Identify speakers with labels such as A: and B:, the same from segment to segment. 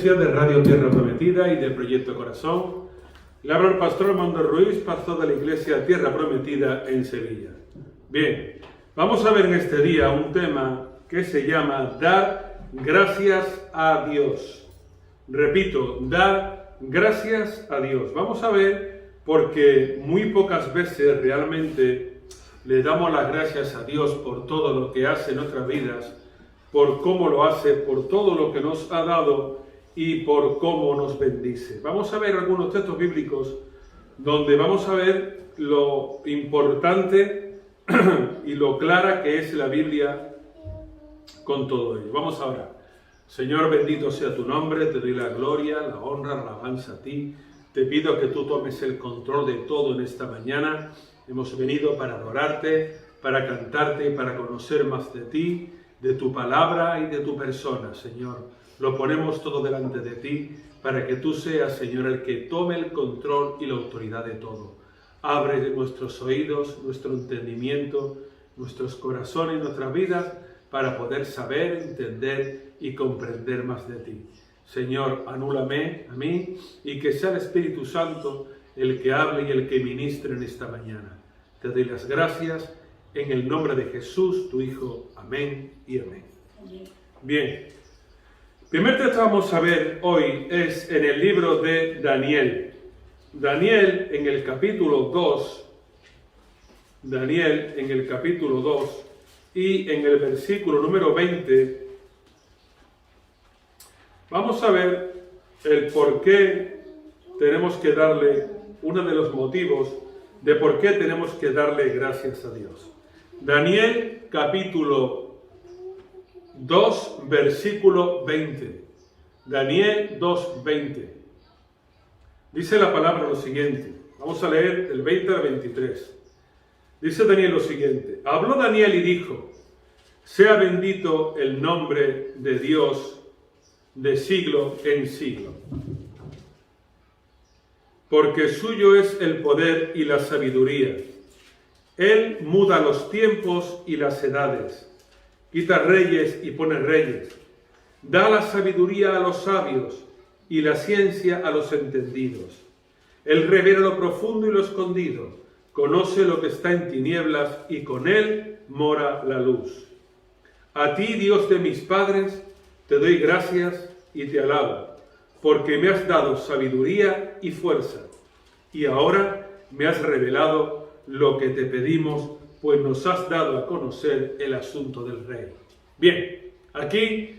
A: De Radio Tierra Prometida y del Proyecto Corazón. Le habla el pastor Armando Ruiz, pastor de la Iglesia Tierra Prometida en Sevilla. Bien, vamos a ver en este día un tema que se llama Dar gracias a Dios. Repito, dar gracias a Dios. Vamos a ver porque muy pocas veces realmente le damos las gracias a Dios por todo lo que hace en nuestras vidas, por cómo lo hace, por todo lo que nos ha dado y por cómo nos bendice. Vamos a ver algunos textos bíblicos donde vamos a ver lo importante y lo clara que es la Biblia con todo ello. Vamos a orar. Señor, bendito sea tu nombre, te doy la gloria, la honra, la alabanza a ti. Te pido que tú tomes el control de todo en esta mañana. Hemos venido para adorarte, para cantarte y para conocer más de ti, de tu palabra y de tu persona, Señor. Lo ponemos todo delante de ti para que tú seas, Señor, el que tome el control y la autoridad de todo. Abre nuestros oídos, nuestro entendimiento, nuestros corazones y nuestras vidas para poder saber, entender y comprender más de ti. Señor, anúlame a mí y que sea el Espíritu Santo el que hable y el que ministre en esta mañana. Te doy las gracias en el nombre de Jesús, tu Hijo. Amén y amén. Bien. El primer texto que vamos a ver hoy es en el libro de Daniel. Daniel en el capítulo 2. Daniel en el capítulo 2 y en el versículo número 20. Vamos a ver el por qué tenemos que darle, uno de los motivos de por qué tenemos que darle gracias a Dios. Daniel capítulo 2, versículo 20. Daniel 2, 20. Dice la palabra lo siguiente. Vamos a leer el 20 al 23. Dice Daniel lo siguiente. Habló Daniel y dijo: sea bendito el nombre de Dios de siglo en siglo. Porque suyo es el poder y la sabiduría. Él muda los tiempos y las edades. Quita reyes y pone reyes. Da la sabiduría a los sabios y la ciencia a los entendidos. Él revela lo profundo y lo escondido. Conoce lo que está en tinieblas y con él mora la luz. A ti, Dios de mis padres, te doy gracias y te alabo, porque me has dado sabiduría y fuerza. Y ahora me has revelado lo que te pedimos, pues nos has dado a conocer el asunto del rey. Bien, aquí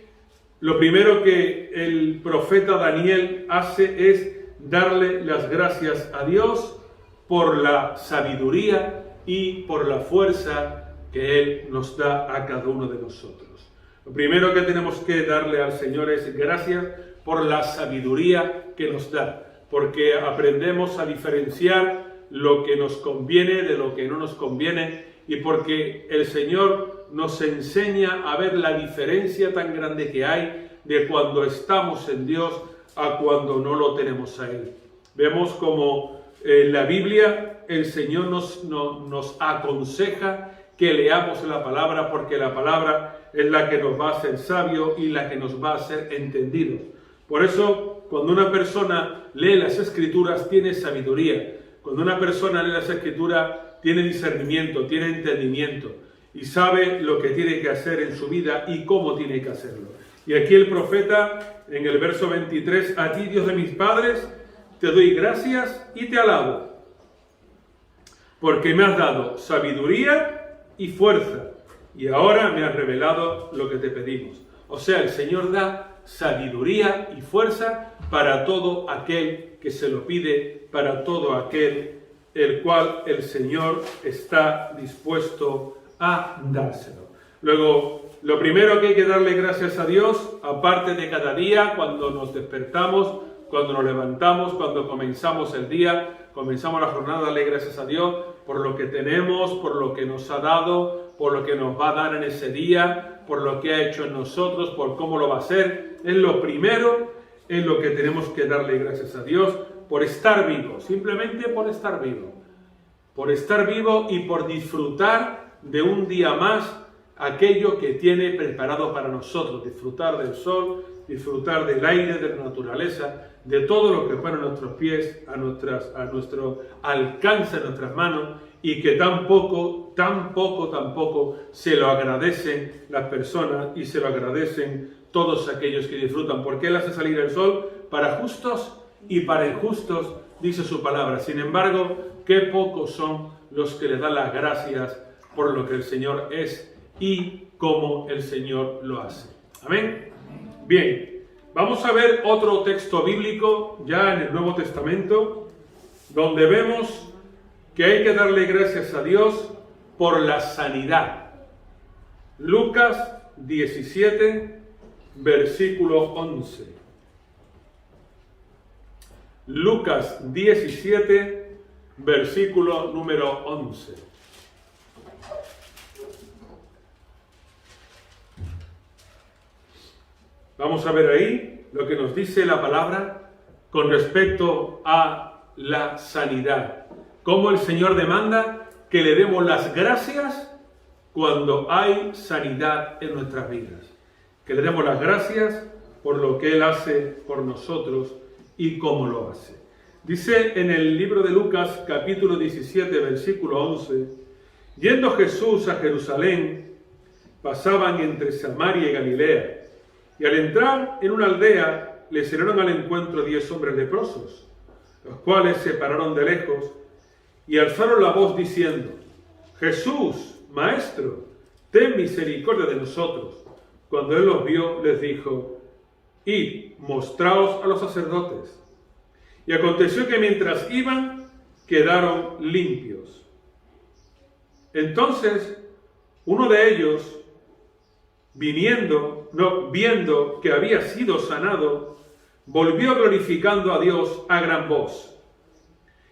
A: lo primero que el profeta Daniel hace es darle las gracias a Dios por la sabiduría y por la fuerza que Él nos da a cada uno de nosotros. Lo primero que tenemos que darle al Señor es gracias por la sabiduría que nos da, porque aprendemos a diferenciar lo que nos conviene de lo que no nos conviene, y porque el Señor nos enseña a ver la diferencia tan grande que hay de cuando estamos en Dios a cuando no lo tenemos a Él. Vemos como en la Biblia el Señor nos aconseja que leamos la palabra, porque la palabra es la que nos va a hacer sabios y la que nos va a hacer entendidos. Por eso, cuando una persona lee las Escrituras, tiene sabiduría. Cuando una persona lee las Escrituras, tiene discernimiento, tiene entendimiento y sabe lo que tiene que hacer en su vida y cómo tiene que hacerlo. Y aquí el profeta, en el verso 23, a ti, Dios de mis padres, te doy gracias y te alabo, porque me has dado sabiduría y fuerza, y ahora me has revelado lo que te pedimos. O sea, el Señor da sabiduría y fuerza para todo aquel que se lo pide, para todo aquel el cual el Señor está dispuesto a dárselo. Luego, lo primero que hay que darle gracias a Dios, aparte de cada día, cuando nos despertamos, cuando nos levantamos, cuando comenzamos el día, comenzamos la jornada, darle gracias a Dios por lo que tenemos, por lo que nos ha dado, por lo que nos va a dar en ese día, por lo que ha hecho en nosotros, por cómo lo va a hacer. Es lo primero en lo que tenemos que darle gracias a Dios, por estar vivo, simplemente por estar vivo. Por estar vivo y por disfrutar de un día más aquello que tiene preparado para nosotros, disfrutar del sol, disfrutar del aire, de la naturaleza, de todo lo que pone a nuestros pies, a nuestro alcance, a nuestras manos, y que tan poco se lo agradecen las personas y se lo agradecen todos aquellos que disfrutan, porque Él hace salir el sol para justos y para injustos, dice su palabra. Sin embargo, qué pocos son los que le dan las gracias por lo que el Señor es y cómo el Señor lo hace. Amén. Bien, vamos a ver otro texto bíblico ya en el Nuevo Testamento, donde vemos que hay que darle gracias a Dios por la sanidad. Lucas 17, versículo 11. Lucas 17, versículo número 11. Vamos a ver ahí lo que nos dice la palabra con respecto a la sanidad. Cómo el Señor demanda que le demos las gracias cuando hay sanidad en nuestras vidas. Que le demos las gracias por lo que Él hace por nosotros y cómo lo hace. Dice en el libro de Lucas, capítulo 17, versículo 11, yendo Jesús a Jerusalén, pasaban entre Samaria y Galilea, y al entrar en una aldea, le salieron al encuentro 10 hombres leprosos, los cuales se pararon de lejos y alzaron la voz diciendo: Jesús, Maestro, ten misericordia de nosotros. Cuando Él los vio, les dijo: Id, mostraos a los sacerdotes. Y aconteció que mientras iban, quedaron limpios. Entonces, uno de ellos, viendo que había sido sanado, volvió glorificando a Dios a gran voz.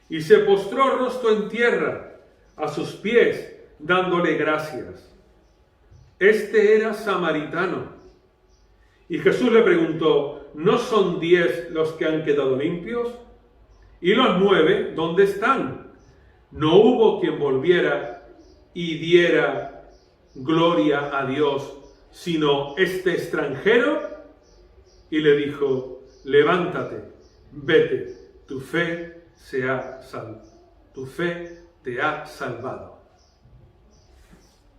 A: Y se postró rostro en tierra, a sus pies, dándole gracias. Este era samaritano. Y Jesús le preguntó: ¿no son 10 los que han quedado limpios? ¿Y los 9 dónde están? No hubo quien volviera y diera gloria a Dios, sino este extranjero. Y le dijo: levántate, vete, tu fe te ha salvado.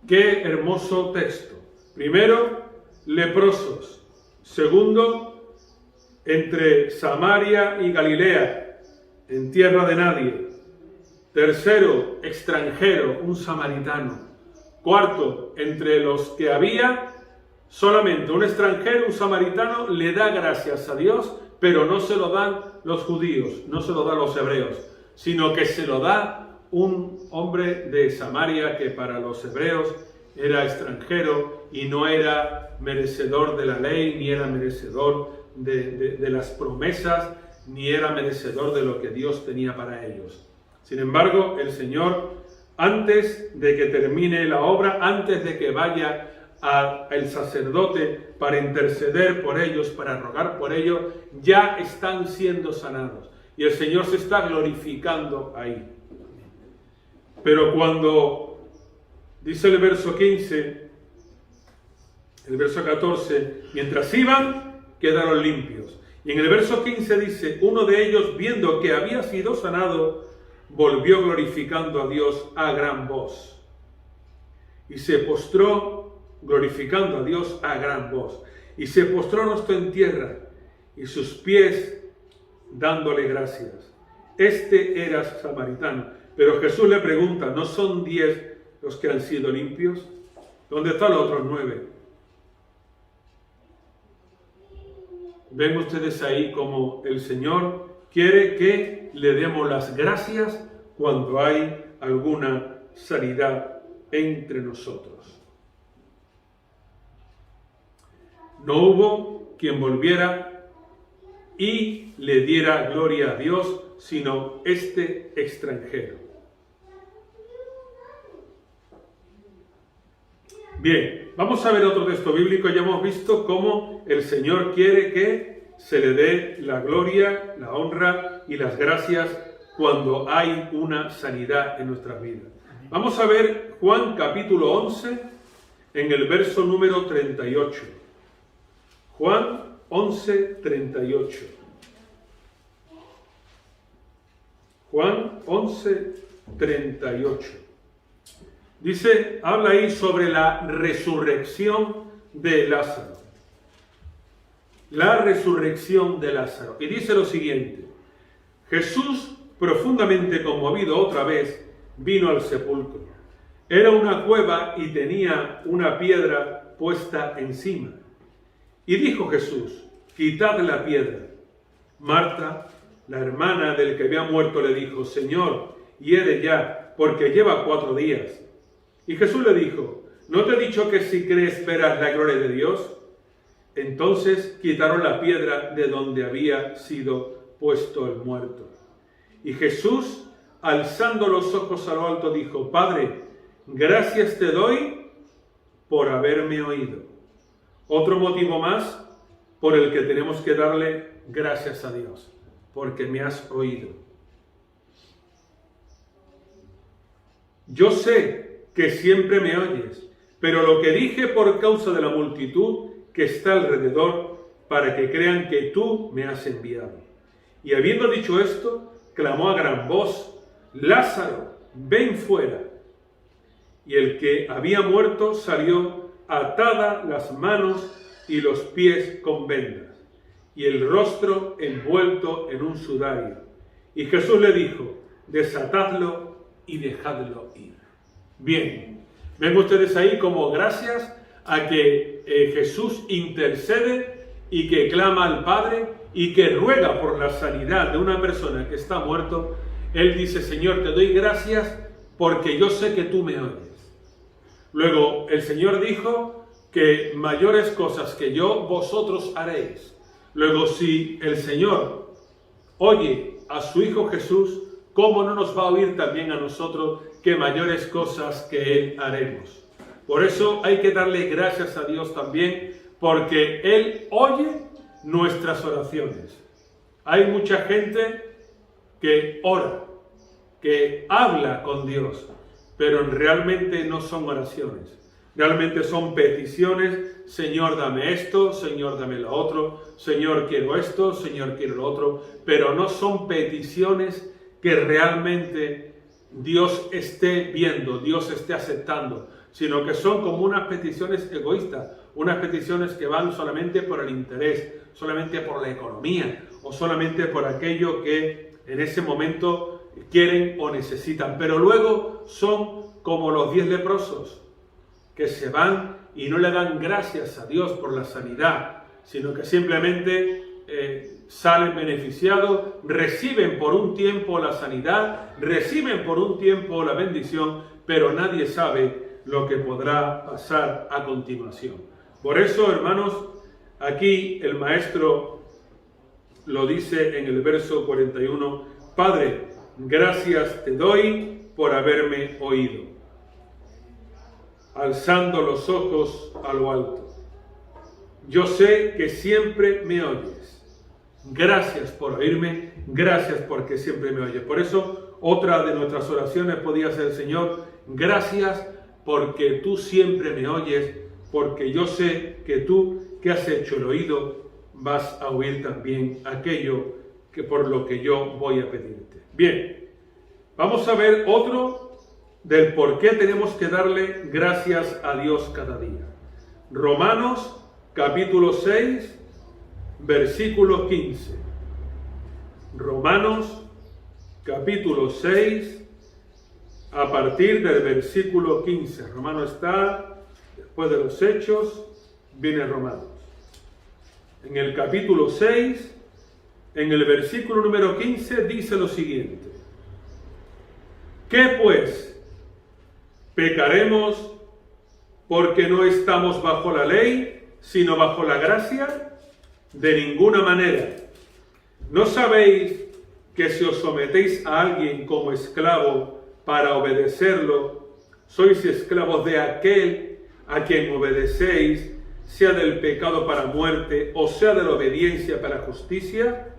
A: Qué hermoso texto. Primero, leprosos. Segundo, entre Samaria y Galilea, en tierra de nadie. Tercero, extranjero, un samaritano. Cuarto, entre los que había, solamente un extranjero, un samaritano, le da gracias a Dios, pero no se lo dan los judíos, no se lo dan los hebreos, sino que se lo da un hombre de Samaria que para los hebreos era extranjero y no era merecedor de la ley, ni era merecedor de las promesas, ni era merecedor de lo que Dios tenía para ellos. Sin embargo, el Señor, antes de que termine la obra, antes de que vaya al sacerdote para interceder por ellos, para rogar por ellos, ya están siendo sanados. Y el Señor se está glorificando ahí. Pero cuando dice el verso 15, el verso 14, mientras iban, quedaron limpios. Y en el verso 15 dice: uno de ellos, viendo que había sido sanado, volvió glorificando a Dios a gran voz. Y se postró glorificando a Dios a gran voz. Y se postró rostro en tierra, y sus pies dándole gracias. Este era samaritano. Pero Jesús le pregunta: ¿no son 10 los que han sido limpios? ¿Dónde están los otros 9? Ven ustedes ahí como el Señor quiere que le demos las gracias cuando hay alguna sanidad entre nosotros. No hubo quien volviera y le diera gloria a Dios, sino este extranjero. Bien, vamos a ver otro texto bíblico. Ya hemos visto cómo el Señor quiere que se le dé la gloria, la honra y las gracias cuando hay una sanidad en nuestras vidas. Vamos a ver Juan capítulo 11 en el verso número 38. Juan 11, 38. Juan 11, 38. Dice, habla ahí sobre la resurrección de Lázaro. La resurrección de Lázaro. Y dice lo siguiente: Jesús, profundamente conmovido otra vez, vino al sepulcro. Era una cueva y tenía una piedra puesta encima. Y dijo Jesús: quitad la piedra. Marta, la hermana del que había muerto, le dijo: Señor, hiede ya, porque lleva 4 días. Y Jesús le dijo: ¿no te he dicho que si crees verás la gloria de Dios? Entonces quitaron la piedra de donde había sido puesto el muerto. Y Jesús, alzando los ojos a lo alto, dijo: Padre, gracias te doy por haberme oído. Otro motivo más por el que tenemos que darle gracias a Dios, porque me has oído. Yo sé que siempre me oyes, pero lo que dije por causa de la multitud que está alrededor, para que crean que tú me has enviado. Y habiendo dicho esto, clamó a gran voz: Lázaro, ven fuera. Y el que había muerto salió, atada las manos y los pies con vendas, y el rostro envuelto en un sudario. Y Jesús le dijo: desatadlo y dejadlo ir. Bien, ven ustedes ahí como gracias a que Jesús intercede y que clama al Padre y que ruega por la sanidad de una persona que está muerto, Él dice: Señor, te doy gracias porque yo sé que tú me oyes. Luego el Señor dijo que mayores cosas que yo vosotros haréis. Luego, si el Señor oye a su Hijo Jesús, ¿cómo no nos va a oír también a nosotros que mayores cosas que Él haremos? Por eso hay que darle gracias a Dios también, porque Él oye nuestras oraciones. Hay mucha gente que ora, que habla con Dios, pero realmente no son oraciones. Realmente son peticiones: Señor, dame esto, Señor, dame lo otro, Señor, quiero esto, Señor, quiero lo otro, pero no son peticiones que realmente Dios esté viendo, Dios esté aceptando, sino que son como unas peticiones egoístas, unas peticiones que van solamente por el interés, solamente por la economía, o solamente por aquello que en ese momento quieren o necesitan. Pero luego son como los 10 leprosos, que se van y no le dan gracias a Dios por la sanidad, sino que simplemente salen beneficiados, reciben por un tiempo la sanidad, reciben por un tiempo la bendición, pero nadie sabe lo que podrá pasar a continuación. Por eso, hermanos, aquí el maestro lo dice en el verso 41: Padre, gracias te doy por haberme oído. Alzando los ojos a lo alto. Yo sé que siempre me oyes. Gracias por oírme, gracias porque siempre me oyes. Por eso, otra de nuestras oraciones podía ser: Señor, gracias porque tú siempre me oyes, porque yo sé que tú, que has hecho el oído, vas a oír también aquello que por lo que yo voy a pedirte. Bien, vamos a ver otro del por qué tenemos que darle gracias a Dios cada día. Romanos capítulo 6, versículo 15. Romanos capítulo 6, a partir del versículo 15. Romanos está después de los Hechos, viene Romanos. En el capítulo 6, en el versículo número 15, dice lo siguiente: ¿qué pues? ¿Pecaremos porque no estamos bajo la ley, sino bajo la gracia? De ninguna manera. ¿No sabéis que si os sometéis a alguien como esclavo para obedecerlo, sois esclavos de aquel a quien obedecéis, sea del pecado para muerte o sea de la obediencia para justicia?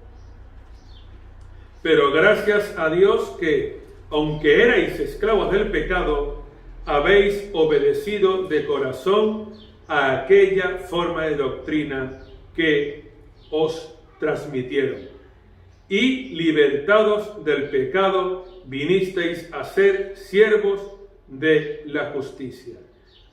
A: Pero gracias a Dios que, aunque erais esclavos del pecado, habéis obedecido de corazón a aquella forma de doctrina que os transmitieron. Y libertados del pecado, vinisteis a ser siervos de la justicia.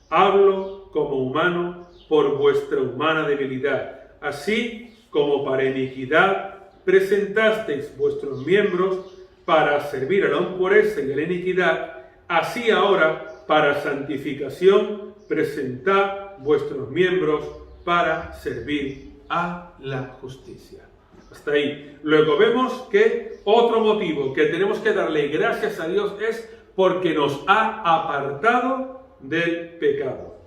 A: Hablo como humano por vuestra humana debilidad, así como para iniquidad presentasteis vuestros miembros para servir a la impureza y a la iniquidad, así ahora para santificación presentad vuestros miembros para servir a la justicia. Hasta ahí. Luego vemos que otro motivo que tenemos que darle gracias a Dios es porque nos ha apartado del pecado.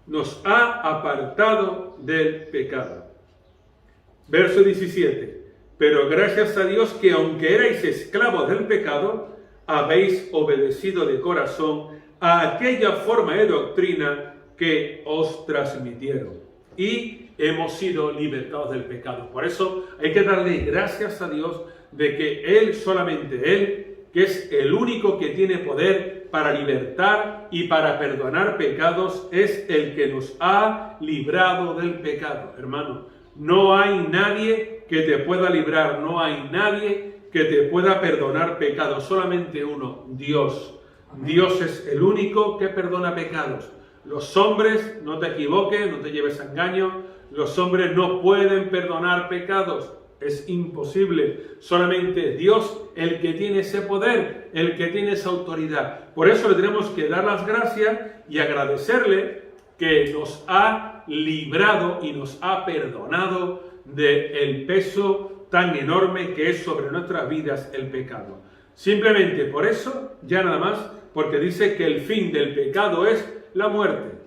A: Nos ha apartado del pecado. Verso 17. Pero gracias a Dios que aunque erais esclavos del pecado, habéis obedecido de corazón a aquella forma de doctrina que os transmitieron. Y hemos sido libertados del pecado. Por eso hay que darle gracias a Dios de que Él, solamente Él, que es el único que tiene poder para libertar y para perdonar pecados, es el que nos ha librado del pecado. Hermano, no hay nadie que te pueda librar, no hay nadie que te pueda perdonar pecados, solamente uno, Dios. Dios es el único que perdona pecados. Los hombres, no te equivoques, no te lleves a engaño, los hombres no pueden perdonar pecados. Es imposible. Solamente Dios el que tiene ese poder, el que tiene esa autoridad. Por eso le tenemos que dar las gracias y agradecerle que nos ha librado y nos ha perdonado del peso tan enorme que es sobre nuestras vidas el pecado. Simplemente por eso, ya nada más, porque dice que el fin del pecado es la muerte.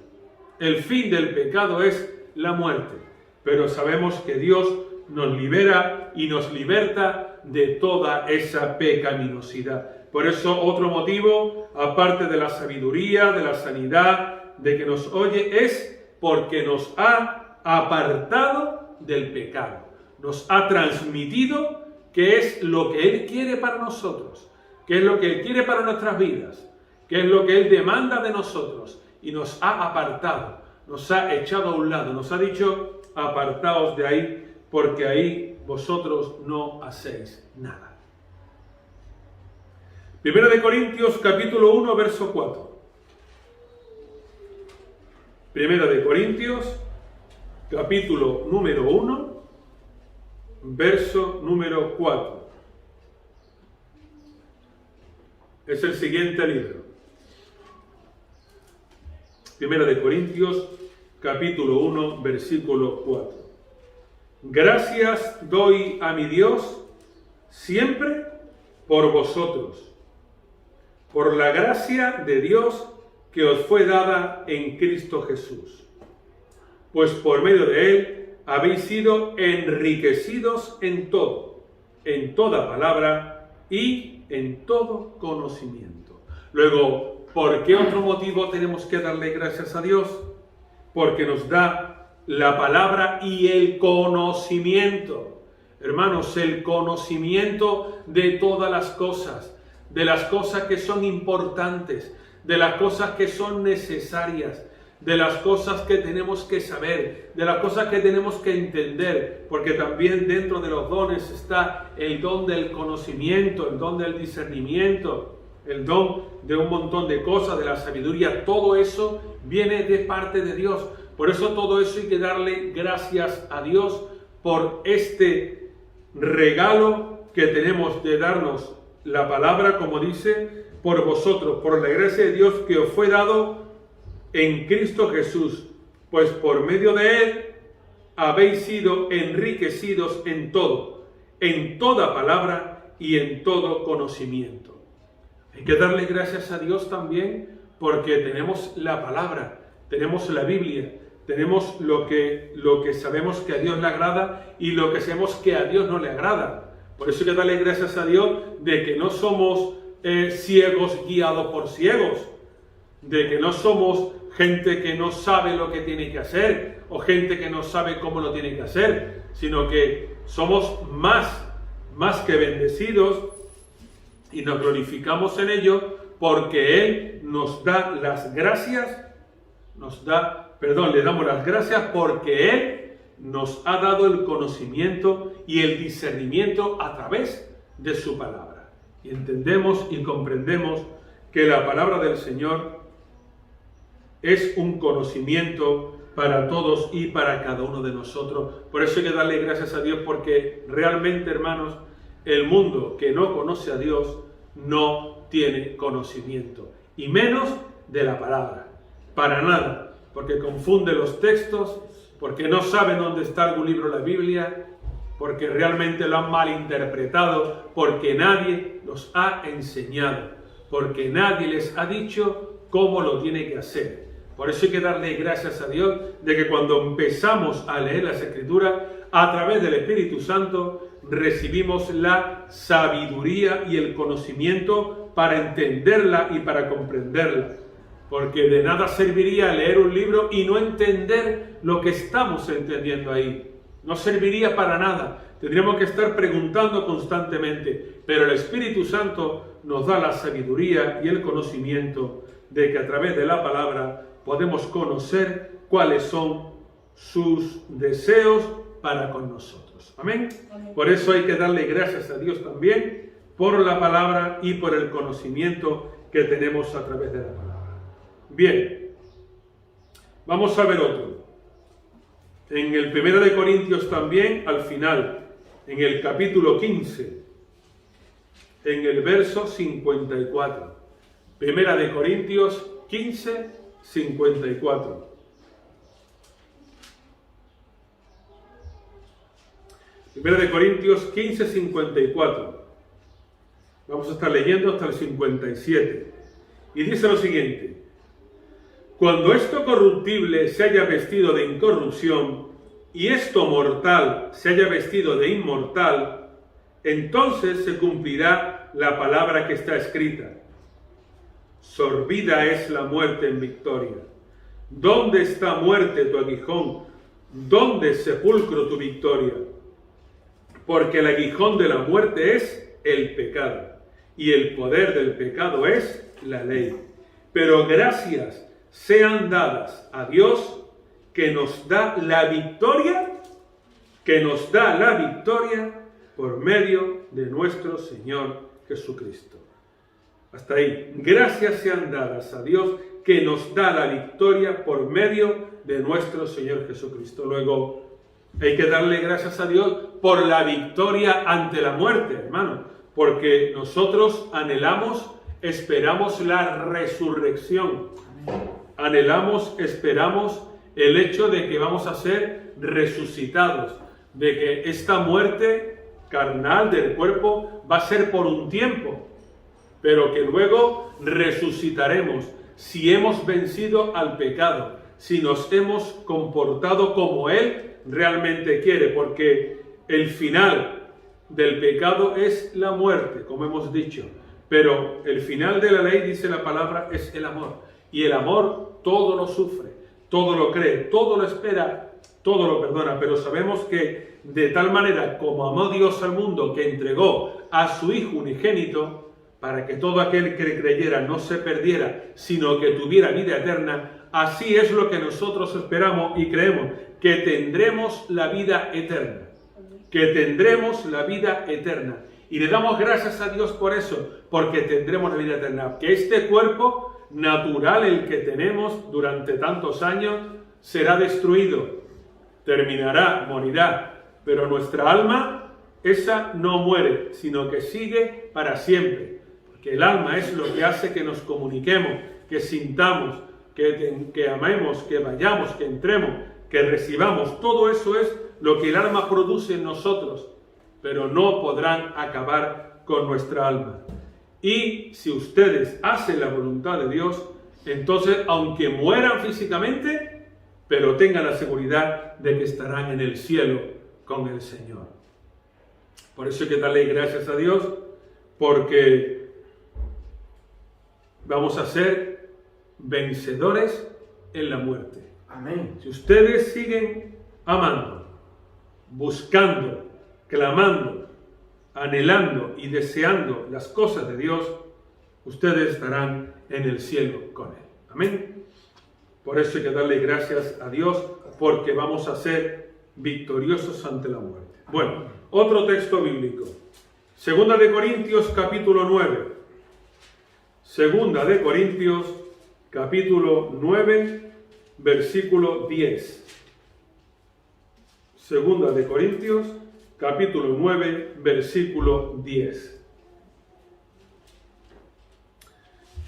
A: El fin del pecado es la muerte. Pero sabemos que Dios nos libera y nos liberta de toda esa pecaminosidad. Por eso otro motivo, aparte de la sabiduría, de la sanidad, de que nos oye, es porque nos ha apartado del pecado. Nos ha transmitido qué es lo que Él quiere para nosotros, qué es lo que Él quiere para nuestras vidas, qué es lo que Él demanda de nosotros. Y nos ha apartado, nos ha echado a un lado, nos ha dicho, apartaos de ahí, porque ahí vosotros no hacéis nada. 1 de Corintios capítulo 1, verso 4. 1 de Corintios capítulo número 1, verso número 4. Es el siguiente libro. 1 de Corintios capítulo 1, versículo 4. Gracias doy a mi Dios siempre por vosotros, por la gracia de Dios que os fue dada en Cristo Jesús. Pues por medio de Él habéis sido enriquecidos en todo, en toda palabra y en todo conocimiento. Luego, ¿por qué otro motivo tenemos que darle gracias a Dios? Porque nos da la palabra y el conocimiento. Hermanos, el conocimiento de todas las cosas, de las cosas que son importantes, de las cosas que son necesarias, de las cosas que tenemos que saber, de las cosas que tenemos que entender, porque también dentro de los dones está el don del conocimiento, el don del discernimiento, el don de un montón de cosas, de la sabiduría. Todo eso viene de parte de Dios. Por eso todo eso hay que darle gracias a Dios por este regalo que tenemos de darnos la palabra, como dice, por vosotros, por la gracia de Dios que os fue dado en Cristo Jesús, pues por medio de Él habéis sido enriquecidos en todo, en toda palabra y en todo conocimiento. Hay que darle gracias a Dios también porque tenemos la palabra, tenemos la Biblia, tenemos lo que sabemos que a Dios le agrada y lo que sabemos que a Dios no le agrada. Por eso hay que darle gracias a Dios de que no somos ciegos guiados por ciegos, de que no somos gente que no sabe lo que tiene que hacer o gente que no sabe cómo lo tiene que hacer, sino que somos más que bendecidos y nos glorificamos en ello porque Él nos da las gracias, le damos las gracias porque Él nos ha dado el conocimiento y el discernimiento a través de su palabra. Y entendemos y comprendemos que la palabra del Señor es un conocimiento para todos y para cada uno de nosotros. Por eso hay que darle gracias a Dios, porque realmente, hermanos, el mundo que no conoce a Dios no tiene conocimiento, y menos de la palabra, para nada, porque confunde los textos, porque no saben dónde está algún libro de la Biblia, porque realmente lo han malinterpretado, porque nadie los ha enseñado, porque nadie les ha dicho cómo lo tiene que hacer. Por eso hay que darle gracias a Dios de que cuando empezamos a leer las Escrituras, a través del Espíritu Santo, recibimos la sabiduría y el conocimiento para entenderla y para comprenderla. Porque de nada serviría leer un libro y no entender lo que estamos entendiendo ahí. No serviría para nada. Tendríamos que estar preguntando constantemente. Pero el Espíritu Santo nos da la sabiduría y el conocimiento de que a través de la palabra podemos conocer cuáles son sus deseos para con nosotros. Amén. Amén. Por eso hay que darle gracias a Dios también por la palabra y por el conocimiento que tenemos a través de la palabra. Bien, vamos a ver otro. En el 1 de Corintios también, al final, en el capítulo 15, en el verso 54. 1 de Corintios 15, 54. Primera de Corintios 15, 54. Vamos a estar leyendo hasta el 57. Y dice lo siguiente: cuando esto corruptible se haya vestido de incorrupción y esto mortal se haya vestido de inmortal, entonces se cumplirá la palabra que está escrita: sorbida es la muerte en victoria. ¿Dónde está, muerte, tu aguijón? ¿Dónde, sepulcro, tu victoria? Porque el aguijón de la muerte es el pecado, y el poder del pecado es la ley. Pero gracias sean dadas a Dios, que nos da la victoria, por medio de nuestro Señor Jesucristo. Hasta ahí. Gracias sean dadas a Dios, que nos da la victoria por medio de nuestro Señor Jesucristo. Luego, hay que darle gracias a Dios por la victoria ante la muerte, hermano, porque nosotros anhelamos, esperamos la resurrección. Anhelamos, esperamos el hecho de que vamos a ser resucitados, de que esta muerte carnal del cuerpo va a ser por un tiempo, pero que luego resucitaremos si hemos vencido al pecado, si nos hemos comportado como Él realmente quiere, porque el final del pecado es la muerte, como hemos dicho, pero el final de la ley, dice la palabra, es el amor, y el amor todo lo sufre, todo lo cree, todo lo espera, todo lo perdona. Pero sabemos que de tal manera como amó Dios al mundo, que entregó a su Hijo unigénito, para que todo aquel que le creyera no se perdiera, sino que tuviera vida eterna. Así es lo que nosotros esperamos y creemos, que tendremos la vida eterna, y le damos gracias a Dios por eso, porque tendremos la vida eterna, que este cuerpo natural, el que tenemos durante tantos años, será destruido, terminará, morirá, pero nuestra alma, esa no muere, sino que sigue para siempre, porque el alma es lo que hace que nos comuniquemos, que sintamos, que amemos, que vayamos, que entremos, que recibamos. Todo eso es lo que el alma produce en nosotros, pero no podrán acabar con nuestra alma. Y si ustedes hacen la voluntad de Dios, entonces, aunque mueran físicamente, pero tengan la seguridad de que estarán en el cielo con el Señor. Por eso hay que darle gracias a Dios, porque vamos a ser vencedores en la muerte.
B: Amén.
A: Si ustedes siguen amando, buscando, clamando, anhelando y deseando las cosas de Dios, ustedes estarán en el cielo con Él. Amén. Por eso hay que darle gracias a Dios, porque vamos a ser victoriosos ante la muerte. Bueno, otro texto bíblico. Segunda de Corintios, capítulo 9. Segunda de Corintios, capítulo 9, versículo 10. Segunda de Corintios, capítulo 9, versículo 10.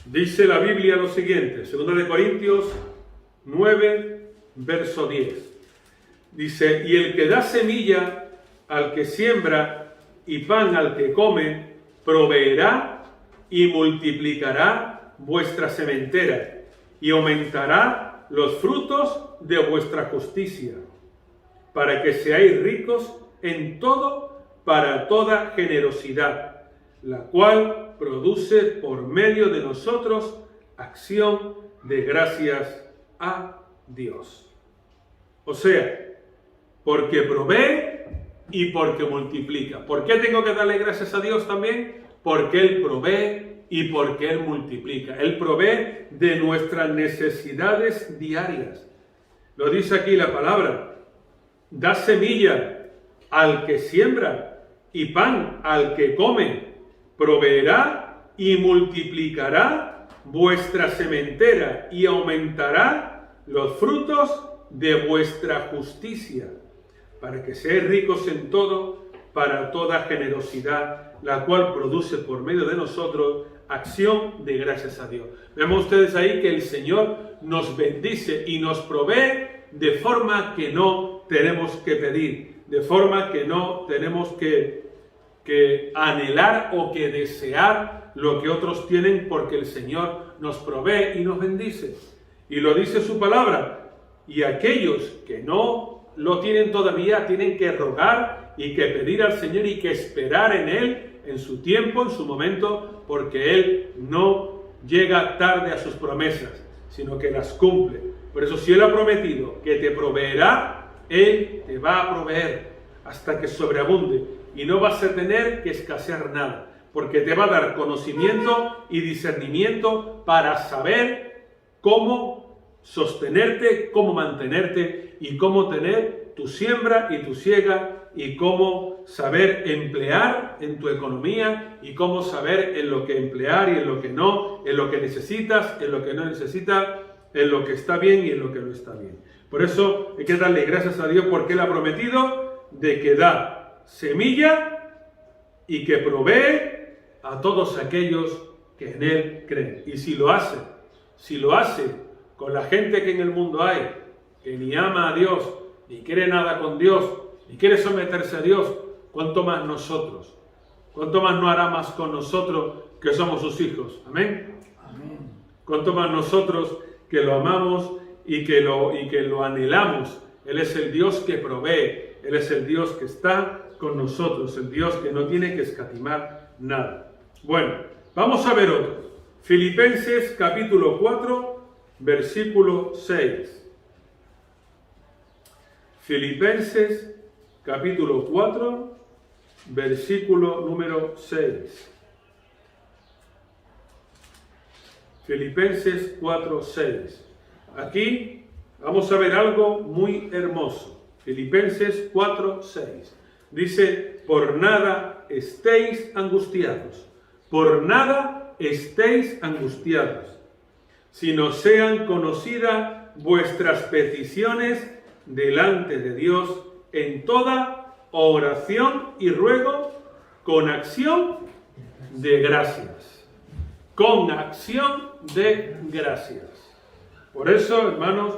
A: Dice la Biblia lo siguiente, Segunda de Corintios 9, verso 10. Dice, y el que da semilla al que siembra y pan al que come, proveerá y multiplicará vuestra sementera y aumentará los frutos de vuestra justicia, para que seáis ricos en todo para toda generosidad, la cual produce por medio de nosotros acción de gracias a Dios. O sea, porque provee y porque multiplica. ¿Por qué tengo que darle gracias a Dios también? Porque Él provee y porque Él multiplica. Él provee de nuestras necesidades diarias. Lo dice aquí la palabra. Da semilla al que siembra y pan al que come. Proveerá y multiplicará vuestra sementera y aumentará los frutos de vuestra justicia, para que seáis ricos en todo, para toda generosidad, la cual produce por medio de nosotros acción de gracias a Dios. Vemos ustedes ahí que el Señor nos bendice y nos provee de forma que no tenemos que pedir, de forma que no tenemos que anhelar o que desear lo que otros tienen, porque el Señor nos provee y nos bendice. Y lo dice su palabra. Y aquellos que no lo tienen todavía tienen que rogar y que pedir al Señor y que esperar en Él, en su tiempo, en su momento, porque Él no llega tarde a sus promesas, sino que las cumple. Por eso, si Él ha prometido que te proveerá, Él te va a proveer hasta que sobreabunde y no vas a tener que escasear nada, porque te va a dar conocimiento y discernimiento para saber cómo sostenerte, cómo mantenerte y cómo tener tu siembra y tu siega y cómo saber emplear en tu economía y cómo saber en lo que emplear y en lo que no, en lo que necesitas, en lo que no necesitas, en lo que está bien y en lo que no está bien. Por eso hay que darle gracias a Dios, porque Él ha prometido de que da semilla y que provee a todos aquellos que en Él creen. Y si lo hace con la gente que en el mundo hay, que ni ama a Dios, ni quiere nada con Dios, ni quiere someterse a Dios, ¿cuánto más nosotros? ¿Cuánto más no hará más con nosotros que somos sus hijos? Amén.
B: Amén.
A: ¿Cuánto más nosotros que lo amamos y que lo anhelamos? Él es el Dios que provee, Él es el Dios que está con nosotros, el Dios que no tiene que escatimar nada. Bueno, vamos a ver otro. Filipenses capítulo 4, versículo 6. Filipenses capítulo 4, versículo número 6. Filipenses 4, 6. Aquí vamos a ver algo muy hermoso. Filipenses 4, 6. Dice, por nada estéis angustiados. Por nada estéis angustiados, sino sean conocidas vuestras peticiones delante de Dios en toda oración y ruego con acción de gracias. Con acción de gracias. Por eso, hermanos,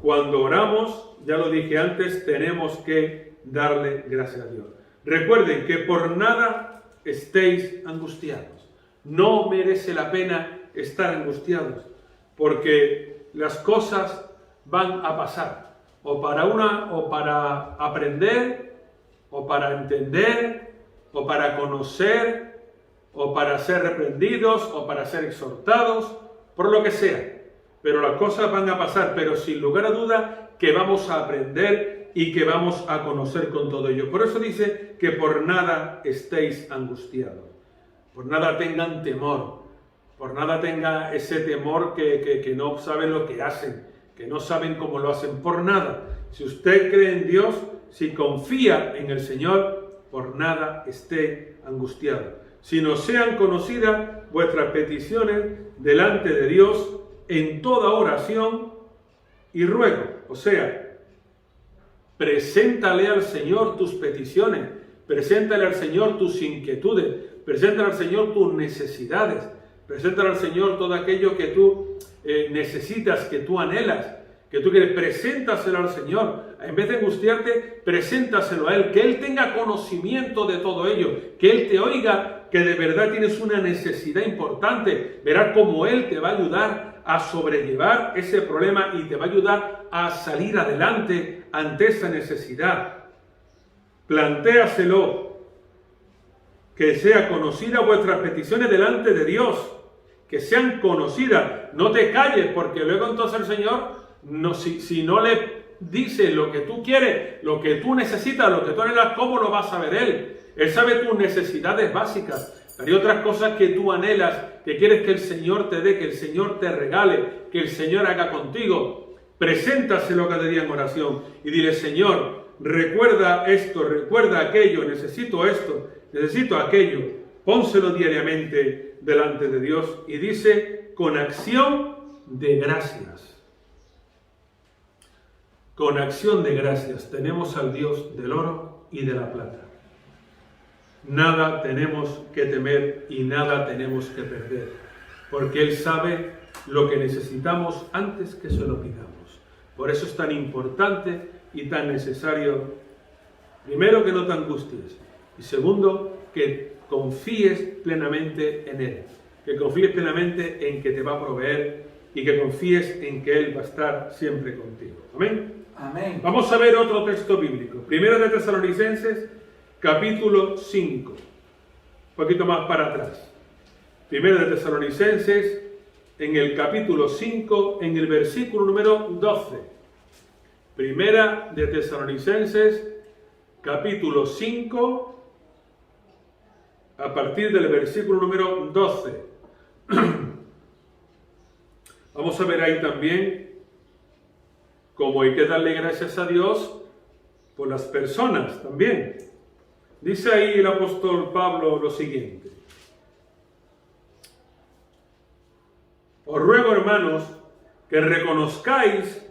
A: cuando oramos, ya lo dije antes, tenemos que darle gracias a Dios. Recuerden que por nada estéis angustiados. No merece la pena estar angustiados, porque las cosas van a pasar, o para aprender, o para entender, o para conocer, o para ser reprendidos, o para ser exhortados, por lo que sea. Pero las cosas van a pasar, pero sin lugar a duda que vamos a aprender y que vamos a conocer con todo ello. Por eso dice que por nada estéis angustiados, por nada tengan temor, por nada tenga ese temor que no saben lo que hacen, que no saben cómo lo hacen, por nada. Si usted cree en Dios, si confía en el Señor, por nada esté angustiado, sino sean conocidas vuestras peticiones delante de Dios en toda oración y ruego. O sea, preséntale al Señor tus peticiones, preséntale al Señor tus inquietudes, preséntale al Señor tus necesidades, preséntale al Señor todo aquello que tú necesitas, que tú anhelas, que tú quieres, preséntaselo al Señor. En vez de angustiarte, preséntaselo a Él, que Él tenga conocimiento de todo ello, que Él te oiga, que de verdad tienes una necesidad importante. Verá cómo Él te va a ayudar a sobrellevar ese problema y te va a ayudar a salir adelante ante esa necesidad. Plantéaselo, que sea conocida vuestras peticiones delante de Dios, que sean conocidas. No te calles, porque luego entonces el Señor, si no le dices lo que tú quieres, lo que tú necesitas, lo que tú anhelas, ¿cómo lo va a saber Él? Él sabe tus necesidades básicas. Pero hay otras cosas que tú anhelas, que quieres que el Señor te dé, que el Señor te regale, que el Señor haga contigo. Preséntaselo cada día en oración y dile: Señor, recuerda esto, recuerda aquello, necesito esto, necesito aquello. Pónselo diariamente delante de Dios y dice: con acción de gracias. Con acción de gracias tenemos al Dios del oro y de la plata. Nada tenemos que temer y nada tenemos que perder, porque Él sabe lo que necesitamos antes que se lo pidamos. Por eso es tan importante y tan necesario, primero, que no te angusties, y segundo, que confíes plenamente en Él, que confíes plenamente en que te va a proveer y que confíes en que Él va a estar siempre contigo. Amén.
B: Amén.
A: Vamos a ver otro texto bíblico. Primero de Tesalonicenses, capítulo 5. Un poquito más para atrás. Primero de Tesalonicenses, en el capítulo 5, en el versículo número 12. Primera de Tesalonicenses, capítulo 5, a partir del versículo número 12. Vamos a ver ahí también cómo hay que darle gracias a Dios por las personas también. Dice ahí el apóstol Pablo lo siguiente: os ruego, hermanos, que reconozcáis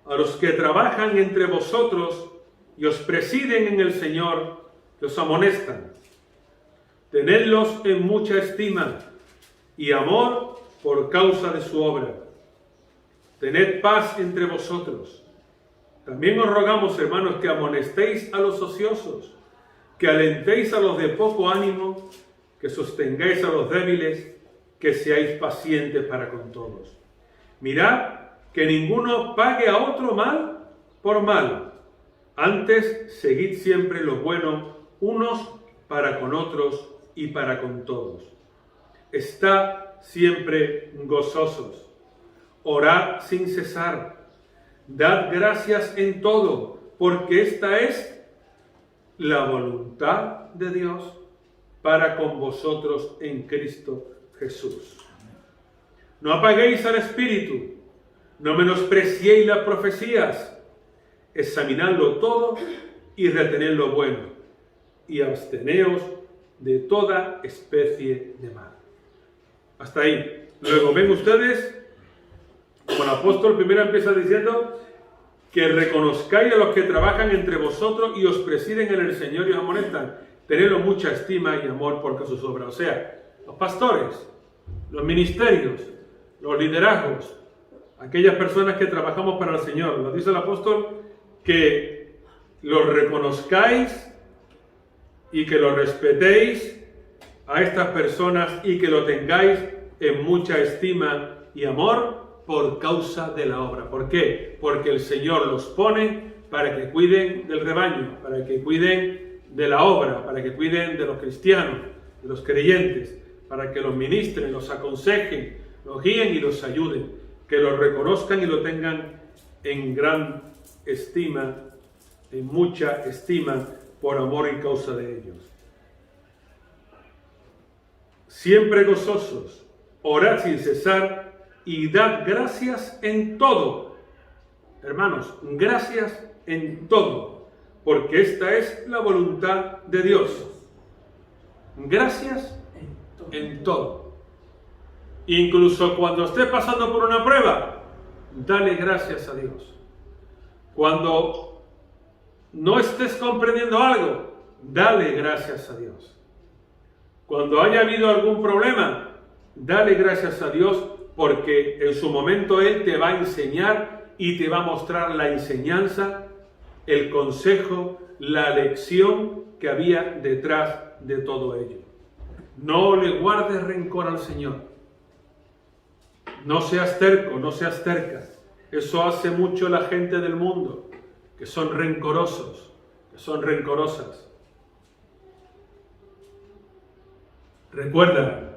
A: a los que trabajan entre vosotros y os presiden en el Señor, que os amonestan. Tenedlos en mucha estima y amor por causa de su obra. Tened paz entre vosotros. También os rogamos, hermanos, que amonestéis a los ociosos, que alentéis a los de poco ánimo, que sostengáis a los débiles, que seáis pacientes para con todos. Mirad que ninguno pague a otro mal por mal. Antes, seguid siempre lo bueno unos para con otros y para con todos. Estad siempre gozosos. Orad sin cesar. Dad gracias en todo, porque esta es la voluntad de Dios para con vosotros en Cristo Jesús. No apaguéis al Espíritu, no menospreciéis las profecías, examinadlo todo y retened lo bueno, y absteneos de toda especie de mal. Hasta ahí. Luego ven ustedes, como el apóstol primero empieza diciendo que reconozcáis a los que trabajan entre vosotros y os presiden en el Señor y os amonestan. Tenedlo mucha estima y amor por sus obras. O sea, los pastores, los ministerios, los liderazgos, aquellas personas que trabajamos para el Señor. Nos dice el apóstol que los reconozcáis y que los respetéis a estas personas y que lo tengáis en mucha estima y amor por causa de la obra. ¿Por qué? Porque el Señor los pone para que cuiden del rebaño, para que cuiden de la obra, para que cuiden de los cristianos, de los creyentes, para que los ministren, los aconsejen, los guíen y los ayuden, que los reconozcan y lo tengan en gran estima, en mucha estima, por amor y causa de ellos. Siempre gozosos, orad sin cesar y dad gracias en todo. Hermanos, gracias en todo, porque esta es la voluntad de Dios. Gracias en todo. Incluso cuando estés pasando por una prueba, dale gracias a Dios. Cuando no estés comprendiendo algo, dale gracias a Dios. Cuando haya habido algún problema, dale gracias a Dios, porque en su momento Él te va a enseñar y te va a mostrar la enseñanza, el consejo, la lección que había detrás de todo ello. No le guardes rencor al Señor. No seas terco, no seas terca. Eso hace mucho la gente del mundo, que son rencorosos, que son rencorosas. Recuerda,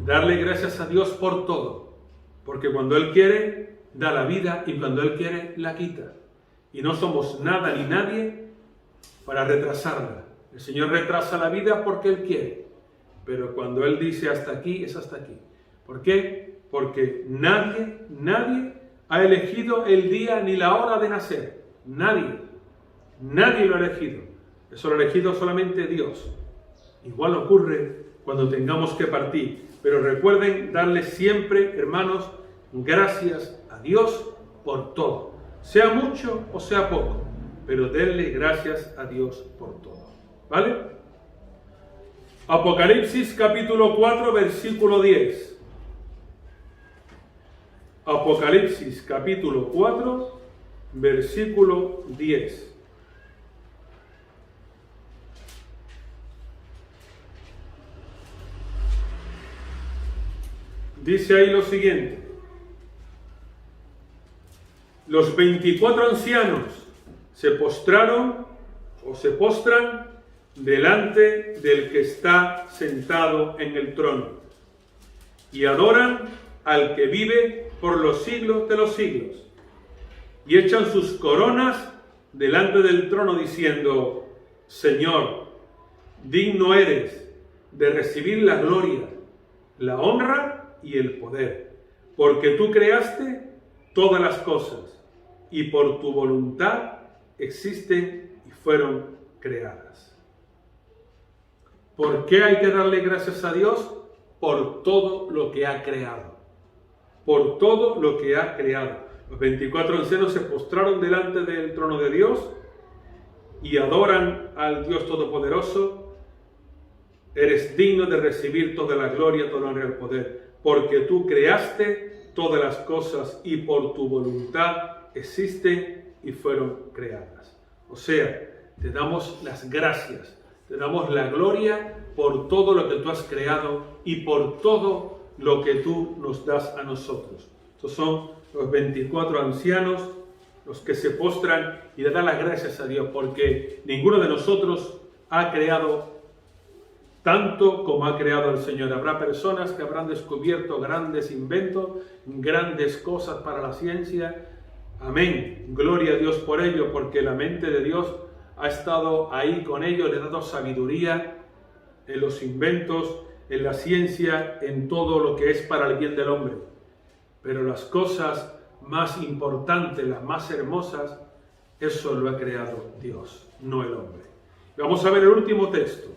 A: darle gracias a Dios por todo, porque cuando Él quiere, da la vida y cuando Él quiere, la quita. Y no somos nada ni nadie para retrasarla. El Señor retrasa la vida porque Él quiere, pero cuando Él dice hasta aquí, es hasta aquí. ¿Por qué? Porque nadie ha elegido el día ni la hora de nacer. Nadie lo ha elegido. Eso lo ha elegido solamente Dios. Igual ocurre cuando tengamos que partir. Pero recuerden darle siempre, hermanos, gracias a Dios por todo. Sea mucho o sea poco, pero denle gracias a Dios por todo. ¿Vale? Apocalipsis capítulo 4, versículo 10. Apocalipsis capítulo 4, versículo 10. Dice ahí lo siguiente: los 24 ancianos se postraron o se postran delante del que está sentado en el trono y adoran al que vive por los siglos de los siglos y echan sus coronas delante del trono diciendo: Señor, digno eres de recibir la gloria, la honra y el poder, porque tú creaste todas las cosas y por tu voluntad existen y fueron creadas. ¿Por qué hay que darle gracias a Dios? Por todo lo que ha creado. Por todo lo que ha creado. Los 24 ancianos se postraron delante del trono de Dios y adoran al Dios Todopoderoso. Eres digno de recibir toda la gloria, toda la honra y el poder, porque tú creaste todas las cosas y por tu voluntad existen y fueron creadas. O sea, te damos las gracias, te damos la gloria por todo lo que tú has creado y por todo lo que tú nos das a nosotros. Estos son los 24 ancianos, los que se postran y le dan las gracias a Dios, porque ninguno de nosotros ha creado tanto como ha creado el Señor. Habrá personas que habrán descubierto grandes inventos, grandes cosas para la ciencia. Amén. Gloria a Dios por ello, porque la mente de Dios ha estado ahí con ellos, le ha dado sabiduría en los inventos, en la ciencia, en todo lo que es para el bien del hombre. Pero las cosas más importantes, las más hermosas, eso lo ha creado Dios, no el hombre. Vamos a ver el último texto.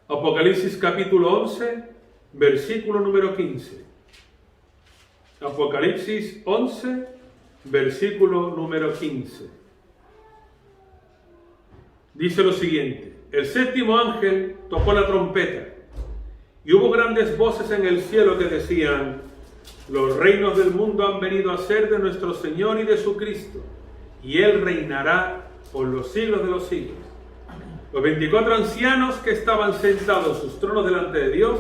A: Apocalipsis capítulo 11, versículo número 15. Apocalipsis 11, versículo número 15. Dice lo siguiente: el séptimo ángel tocó la trompeta y hubo grandes voces en el cielo que decían: los reinos del mundo han venido a ser de nuestro Señor y de su Cristo, y Él reinará por los siglos de los siglos. Los 24 ancianos que estaban sentados en sus tronos delante de Dios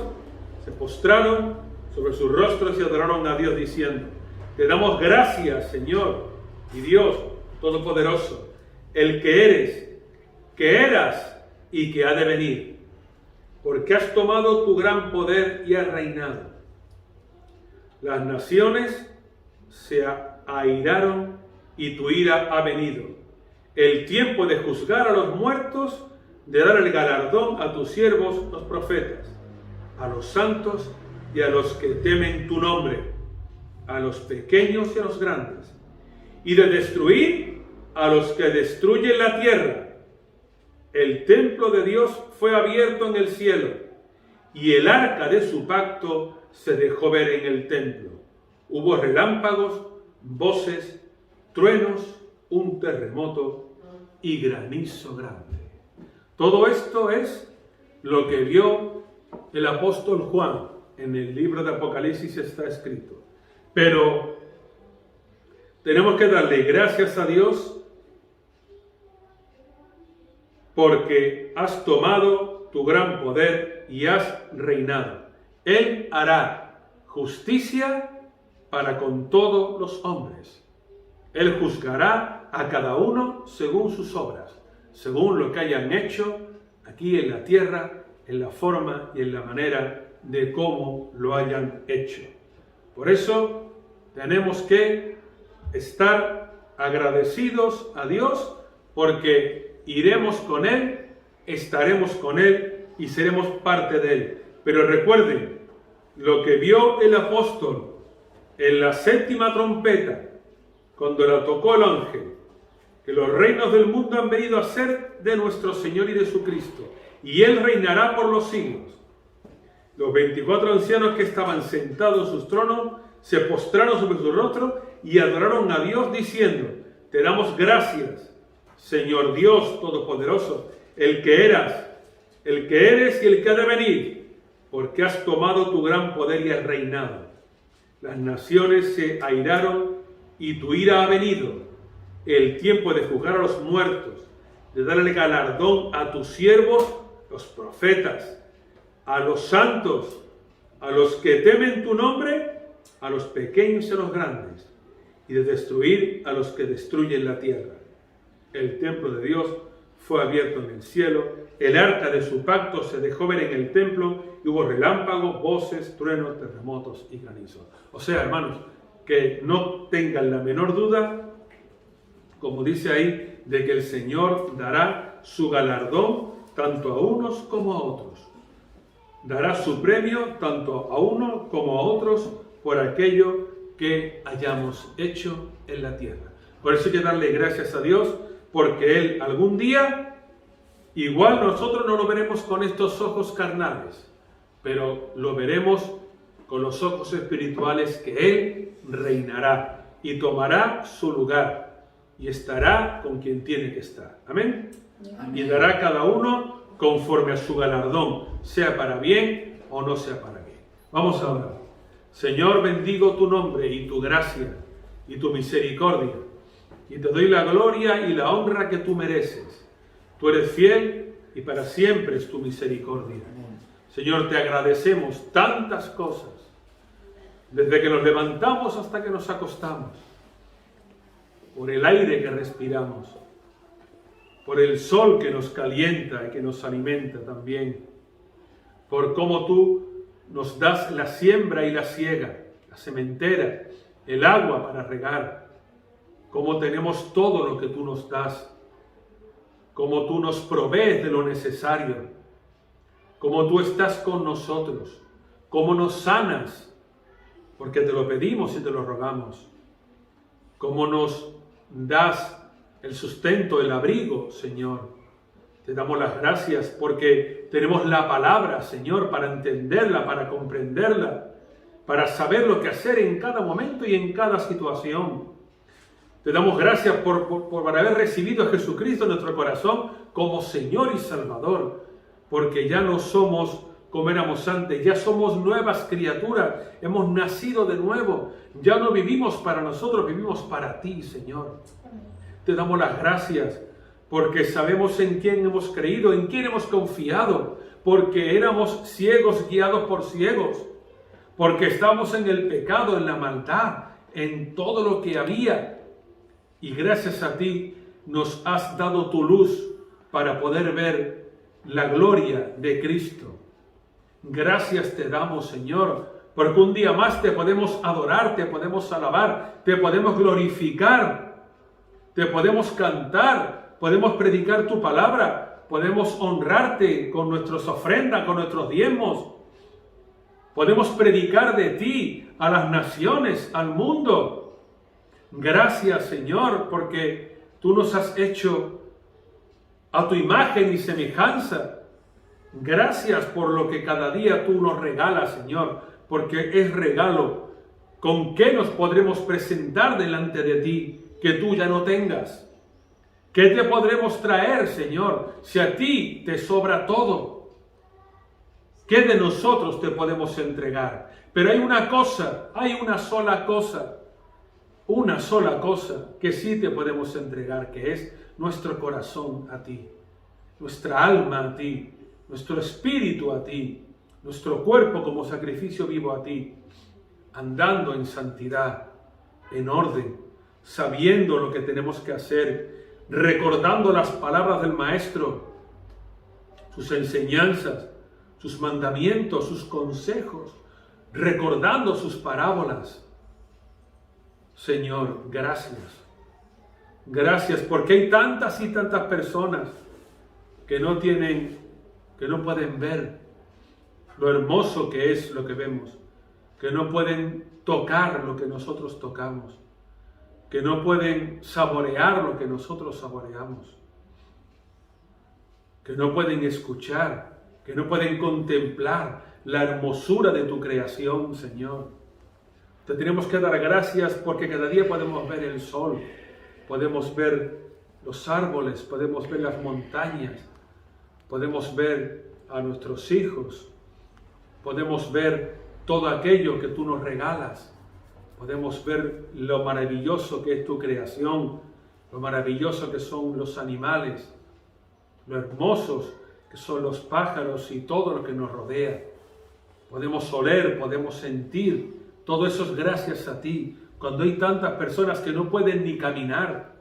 A: se postraron sobre sus rostros y adoraron a Dios diciendo: te damos gracias, Señor y Dios Todopoderoso, el que eres, que eras y que ha de venir, porque has tomado tu gran poder y has reinado. Las naciones se airaron y tu ira ha venido. El tiempo de juzgar a los muertos, de dar el galardón a tus siervos, los profetas, a los santos y a los que temen tu nombre, a los pequeños y a los grandes, y de destruir a los que destruyen la tierra. El templo de Dios fue abierto en el cielo, y el arca de su pacto se dejó ver en el templo. Hubo relámpagos, voces, truenos, un terremoto y granizo grande. Todo esto es lo que vio el apóstol Juan. En el libro de Apocalipsis está escrito. Pero tenemos que darle gracias a Dios porque has tomado tu gran poder y has reinado. Él hará justicia para con todos los hombres. Él juzgará a cada uno según sus obras, según lo que hayan hecho aquí en la tierra, en la forma y en la manera de cómo lo hayan hecho. Por eso tenemos que estar agradecidos a Dios, porque iremos con Él, estaremos con Él y seremos parte de Él. Pero recuerden, lo que vio el apóstol en la séptima trompeta, cuando la tocó el ángel, que los reinos del mundo han venido a ser de nuestro Señor y de su Cristo, y Él reinará por los siglos. Los 24 ancianos que estaban sentados en sus tronos se postraron sobre su rostro y adoraron a Dios diciendo: te damos gracias, Señor Dios Todopoderoso, el que eras, el que eres y el que ha de venir, porque has tomado tu gran poder y has reinado. Las naciones se airaron y tu ira ha venido. El tiempo de juzgar a los muertos, de darle galardón a tus siervos, los profetas, a los santos, a los que temen tu nombre, a los pequeños y a los grandes, y de destruir a los que destruyen la tierra. El templo de Dios fue abierto en el cielo, el arca de su pacto se dejó ver en el templo, y hubo relámpagos, voces, truenos, terremotos y granizos. O sea, hermanos, que no tengan la menor duda, como dice ahí, de que el Señor dará su galardón tanto a unos como a otros. Dará su premio tanto a uno como a otros por aquello que hayamos hecho en la tierra. Por eso hay que darle gracias a Dios, porque Él algún día, igual nosotros no lo veremos con estos ojos carnales, pero lo veremos con los ojos espirituales, que Él reinará y tomará su lugar y estará con quien tiene que estar. Amén. Amén. Y dará a cada uno conforme a su galardón, sea para bien o no sea para bien. Vamos a orar. Señor, bendigo tu nombre y tu gracia y tu misericordia, y te doy la gloria y la honra que tú mereces. Tú eres fiel y para siempre es tu misericordia. Señor, te agradecemos tantas cosas, desde que nos levantamos hasta que nos acostamos, por el aire que respiramos, por el sol que nos calienta y que nos alimenta también, por cómo tú nos das la siembra y la siega, la sementera, el agua para regar, cómo tenemos todo lo que tú nos das, cómo tú nos provees de lo necesario, cómo tú estás con nosotros, cómo nos sanas, porque te lo pedimos y te lo rogamos, cómo nos das el sustento, el abrigo, Señor. Te damos las gracias porque tenemos la palabra, Señor, para entenderla, para comprenderla, para saber lo que hacer en cada momento y en cada situación. Te damos gracias por haber recibido a Jesucristo en nuestro corazón como Señor y Salvador, porque ya no somos como éramos antes, ya somos nuevas criaturas, hemos nacido de nuevo, ya no vivimos para nosotros, vivimos para ti, Señor. Te damos las gracias porque sabemos en quién hemos creído, en quién hemos confiado, porque éramos ciegos guiados por ciegos, porque estábamos en el pecado, en la maldad, en todo lo que había. Y gracias a ti nos has dado tu luz para poder ver la gloria de Cristo. Gracias te damos, Señor, porque un día más te podemos adorar, te podemos alabar, te podemos glorificar, te podemos cantar, podemos predicar tu palabra, podemos honrarte con nuestras ofrendas, con nuestros diezmos. Podemos predicar de ti a las naciones, al mundo. Gracias, Señor, porque tú nos has hecho a tu imagen y semejanza. Gracias por lo que cada día tú nos regalas, Señor, porque es regalo. ¿Con qué nos podremos presentar delante de ti que tú ya no tengas? ¿Qué te podremos traer, Señor, si a ti te sobra todo? ¿Qué de nosotros te podemos entregar? Pero hay una sola cosa que sí te podemos entregar, que es nuestro corazón a ti, nuestra alma a ti, nuestro espíritu a ti, nuestro cuerpo como sacrificio vivo a ti, andando en santidad, en orden, sabiendo lo que tenemos que hacer, recordando las palabras del Maestro, sus enseñanzas, sus mandamientos, sus consejos, recordando sus parábolas. Señor, gracias. Gracias porque hay tantas y tantas personas que no pueden ver lo hermoso que es lo que vemos, que no pueden tocar lo que nosotros tocamos, que no pueden saborear lo que nosotros saboreamos, que no pueden escuchar, que no pueden contemplar la hermosura de tu creación, Señor. Te tenemos que dar gracias porque cada día podemos ver el sol, podemos ver los árboles, podemos ver las montañas, podemos ver a nuestros hijos, podemos ver todo aquello que tú nos regalas, podemos ver lo maravilloso que es tu creación, lo maravilloso que son los animales, lo hermosos que son los pájaros y todo lo que nos rodea. Podemos oler, podemos sentir, todo eso es gracias a ti. Cuando hay tantas personas que no pueden ni caminar,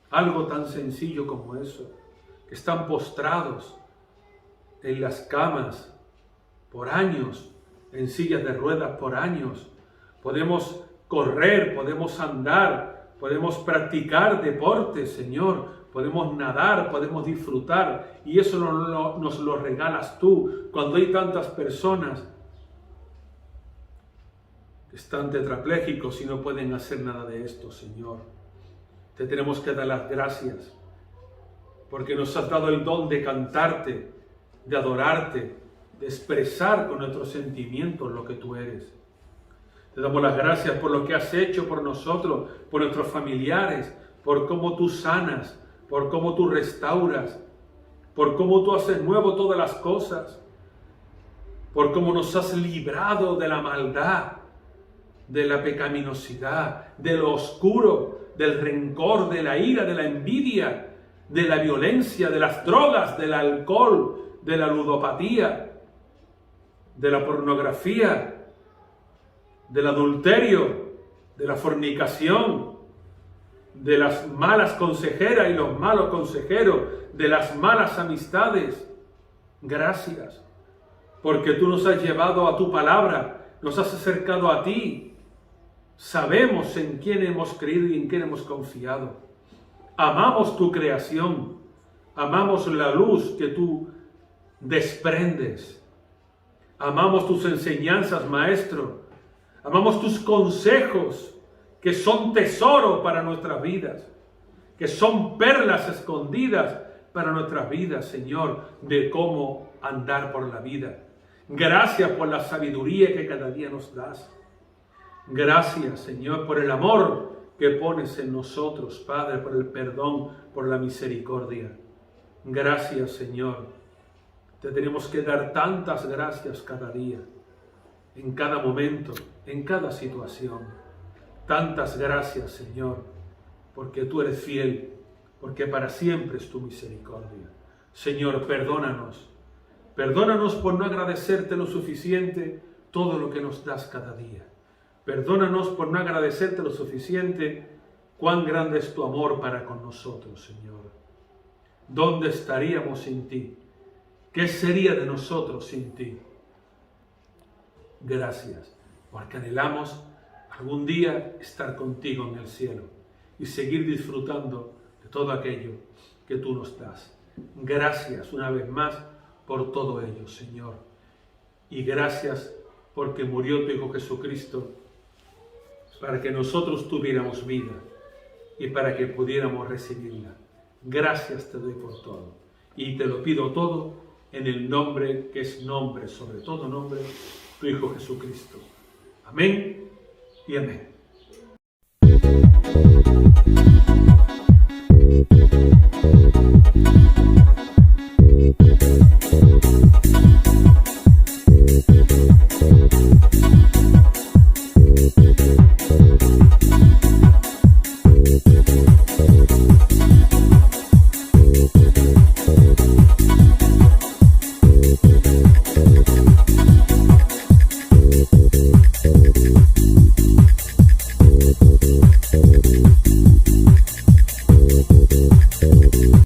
A: algo tan sencillo como eso, que están postrados en las camas por años, en sillas de ruedas por años. Podemos correr, podemos andar, podemos practicar deportes, Señor, podemos nadar, podemos disfrutar, y eso nos lo regalas tú. Cuando hay tantas personas que están tetraplégicos y no pueden hacer nada de esto, Señor, te tenemos que dar las gracias, porque nos has dado el don de cantarte, de adorarte, de expresar con nuestros sentimientos lo que tú eres. Te damos las gracias por lo que has hecho por nosotros, por nuestros familiares, por cómo tú sanas, por cómo tú restauras, por cómo tú haces nuevo todas las cosas, por cómo nos has librado de la maldad, de la pecaminosidad, de lo oscuro, del rencor, de la ira, de la envidia, de la violencia, de las drogas, del alcohol, de la ludopatía, de la pornografía, del adulterio, de la fornicación, de las malas consejeras y los malos consejeros, de las malas amistades. Gracias, porque tú nos has llevado a tu palabra, nos has acercado a ti. Sabemos en quién hemos creído y en quién hemos confiado. Amamos tu creación, amamos la luz que tú desprendes, amamos tus enseñanzas, Maestro, amamos tus consejos, que son tesoro para nuestras vidas, que son perlas escondidas para nuestras vidas, Señor, de cómo andar por la vida. Gracias por la sabiduría que cada día nos das. Gracias, Señor, por el amor que pones en nosotros, Padre, por el perdón, por la misericordia. Gracias, Señor. Te tenemos que dar tantas gracias cada día, en cada momento, en cada situación. Tantas gracias, Señor, porque tú eres fiel, porque para siempre es tu misericordia. Señor, perdónanos. Perdónanos por no agradecerte lo suficiente, todo lo que nos das cada día. Perdónanos por no agradecerte lo suficiente cuán grande es tu amor para con nosotros, Señor. ¿Dónde estaríamos sin ti? ¿Qué sería de nosotros sin ti? Gracias, porque anhelamos algún día estar contigo en el cielo y seguir disfrutando de todo aquello que tú nos das. Gracias una vez más por todo ello, Señor. Y gracias porque murió tu Hijo Jesucristo para que nosotros tuviéramos vida y para que pudiéramos recibirla. Gracias te doy por todo. Y te lo pido todo en el nombre que es nombre, sobre todo nombre, tu Hijo Jesucristo. Amén y amén.